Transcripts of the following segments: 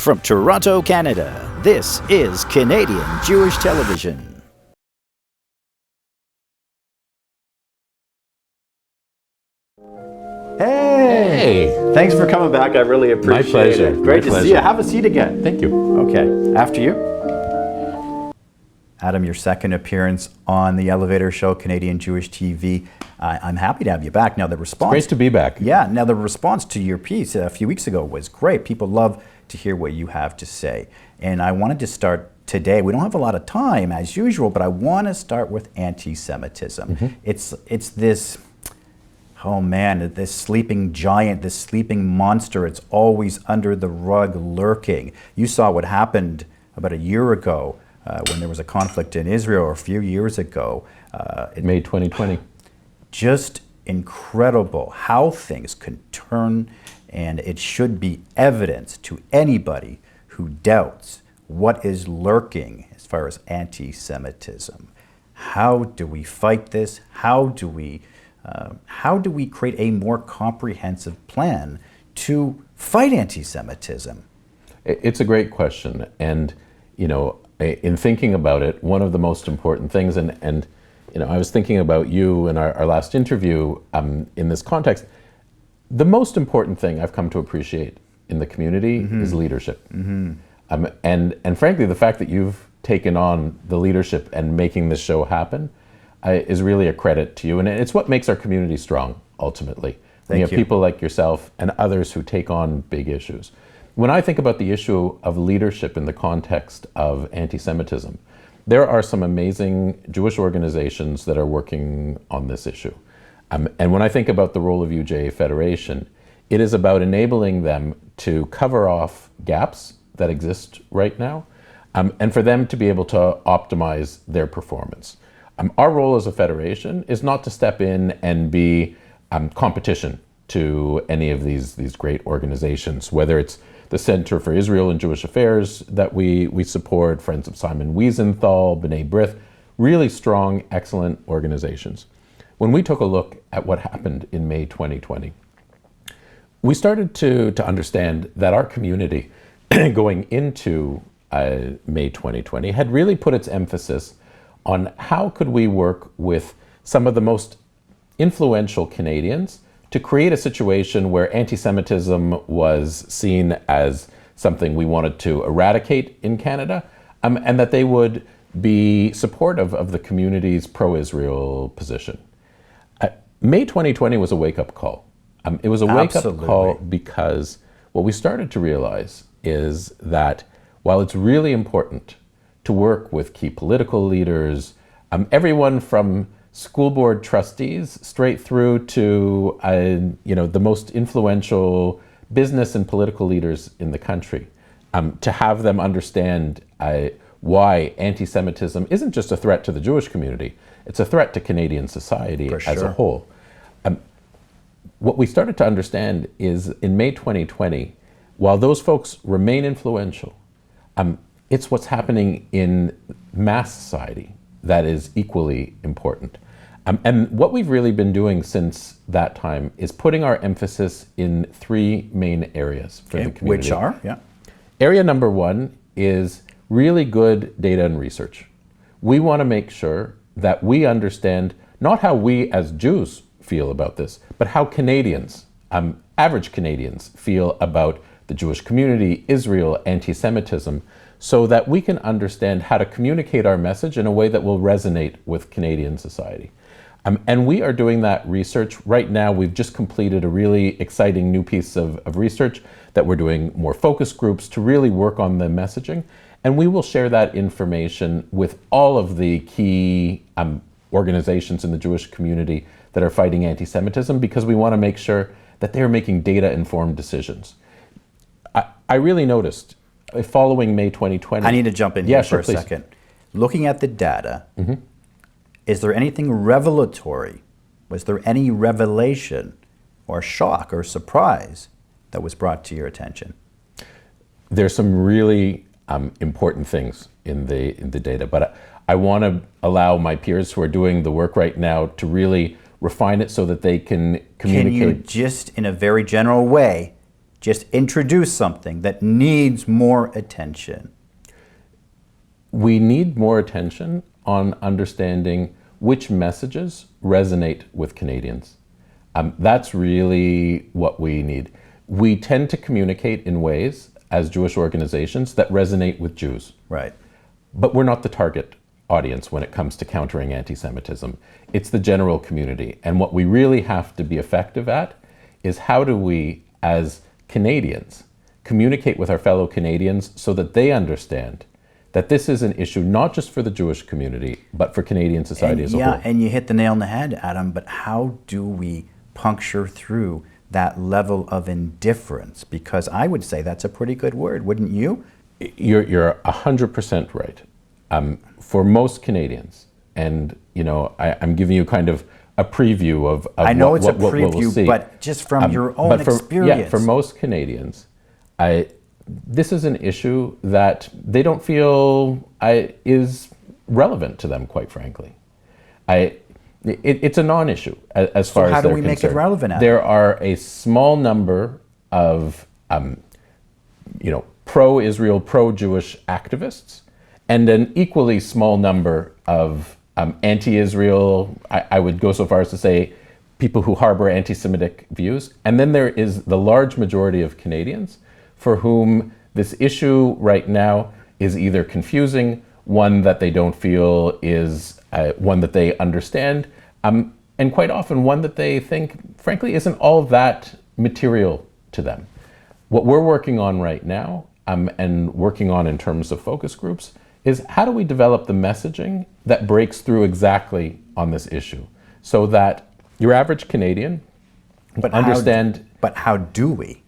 From Toronto, Canada, this is Canadian Jewish Television. Hey! Thanks for coming back. I really appreciate My pleasure. it. Great to see you. Have a seat again. Thank you. Okay. After you. Adam, your second appearance on the Elevator Show, Canadian Jewish TV. I'm happy to have you back. Now, the response... Great to be back. Yeah. Now, the response to your piece a few weeks ago was great. People love to hear what you have to say. And I wanted to start today. We don't have a lot of time, as usual, but I want to start with anti-Semitism. Mm-hmm. It's this... Oh man, this sleeping giant, this sleeping monster, it's always under the rug lurking. You saw what happened about a year ago when there was a conflict in Israel, or a few years ago. May 2020. Just incredible how things can turn, and it should be evidence to anybody who doubts what is lurking as far as anti-Semitism. How do we fight this? How do we create a more comprehensive plan to fight anti-Semitism? It's a great question. And, you know, in thinking about it, one of the most important things, and you know, I was thinking about you in our last interview in this context, the most important thing I've come to appreciate in the community is leadership. And frankly, the fact that you've taken on the leadership and making this show happen is really a credit to you, and it's what makes our community strong, ultimately. When you have people like yourself and others who take on big issues. When I think about the issue of leadership in the context of anti-Semitism, there are some amazing Jewish organizations that are working on this issue. And when I think about the role of UJA Federation, it is about enabling them to cover off gaps that exist right now, and for them to be able to optimize their performance. Our role as a federation is not to step in and be competition to any of these great organizations, whether it's the Center for Israel and Jewish Affairs that we support, Friends of Simon Wiesenthal, B'nai B'rith, really strong, excellent organizations. When we took a look at what happened in May 2020, we started to understand that our community going into May 2020 had really put its emphasis on how could we work with some of the most influential Canadians to create a situation where anti-Semitism was seen as something we wanted to eradicate in Canada, and that they would be supportive of the community's pro-Israel position. May 2020 was a wake-up call. It was a wake-up call because what we started to realize is that while it's really important to work with key political leaders, everyone from school board trustees straight through to the most influential business and political leaders in the country, to have them understand why anti-Semitism isn't just a threat to the Jewish community, it's a threat to Canadian society as a whole. What we started to understand is in May 2020, while those folks remain influential, it's what's happening in mass society that is equally important. And what we've really been doing since that time is putting our emphasis in three main areas for the community. Which are? Yeah. Area number one is really good data and research. We want to make sure that we understand not how we as Jews feel about this, but how Canadians, average Canadians, feel about the Jewish community, Israel, anti-Semitism, so that we can understand how to communicate our message in a way that will resonate with Canadian society. And we are doing that research. Right now, we've just completed a really exciting new piece of research that we're doing more focus groups to really work on the messaging. And we will share that information with all of the key organizations in the Jewish community that are fighting anti-Semitism, because we want to make sure that they're making data-informed decisions. I really noticed following May 2020. I need to jump in here for a second. Looking at the data, is there anything revelatory? Was there any revelation or shock or surprise that was brought to your attention? There's some really important things in the data, but I want to allow my peers who are doing the work right now to really refine it so that they can communicate. Can you just, in a very general way, just introduce something that needs more attention? We need more attention on understanding which messages resonate with Canadians. That's really what we need. We tend to communicate in ways, as Jewish organizations, that resonate with Jews. Right. But we're not the target audience when it comes to countering anti-Semitism. It's the general community. And what we really have to be effective at is how do we, as Canadians, communicate with our fellow Canadians so that they understand that this is an issue not just for the Jewish community, but for Canadian society as a whole. Yeah, and you hit the nail on the head, Adam, but how do we puncture through that level of indifference? Because I would say that's a pretty good word, wouldn't you? You're 100% right. For most Canadians, and I'm giving you kind of a preview of I know what, it's what, a what we'll preview, see. but just from your own experience. Yeah, for most Canadians, this is an issue that they don't feel is relevant to them, quite frankly. It's a non-issue as far as they're concerned. So how do we make it relevant, Adam? There are a small number of pro-Israel, pro-Jewish activists, and an equally small number of anti-Israel, I would go so far as to say, people who harbor anti-Semitic views. And then there is the large majority of Canadians for whom this issue right now is either confusing, one that they don't feel is one that they understand, and quite often one that they think, frankly, isn't all that material to them. What we're working on right now, and working on in terms of focus groups, is how do we develop the messaging that breaks through exactly on this issue so that your average Canadian understand. But how do we?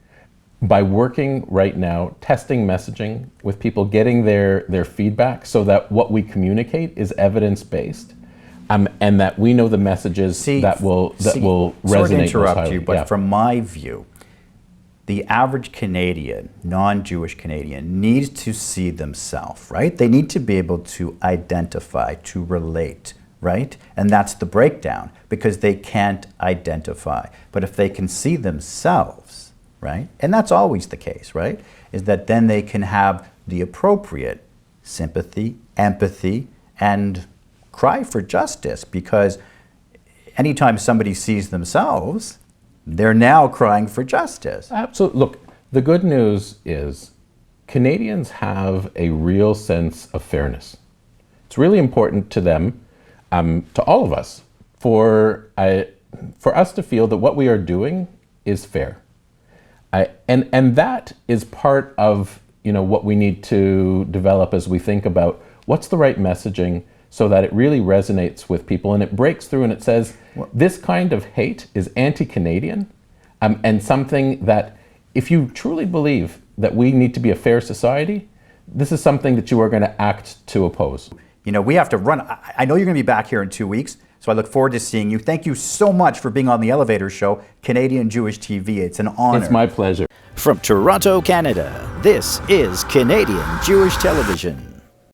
By working right now, testing messaging with people, getting their feedback so that what we communicate is evidence-based, and that we know the messages that will resonate. Sorry to most interrupt highly. you, but from my view, the average Canadian, non-Jewish Canadian, needs to see themselves, right? They need to be able to identify, to relate, right? And that's the breakdown, because they can't identify. But if they can see themselves, right? And that's always the case, right? Is that then they can have the appropriate sympathy, empathy, and cry for justice, because anytime somebody sees themselves, they're now crying for justice. Absolutely. Look, the good news is Canadians have a real sense of fairness. It's really important to them, to all of us, for us to feel that what we are doing is fair. And that is part of what we need to develop as we think about what's the right messaging so that it really resonates with people and it breaks through and it says, this kind of hate is anti-Canadian, and something that if you truly believe that we need to be a fair society, this is something that you are going to act to oppose. We have to run. I know you're going to be back here in 2 weeks, so I look forward to seeing you. Thank you so much for being on the Elevator Show, Canadian Jewish TV. It's an honor. It's my pleasure. From Toronto, Canada, this is Canadian Jewish Television.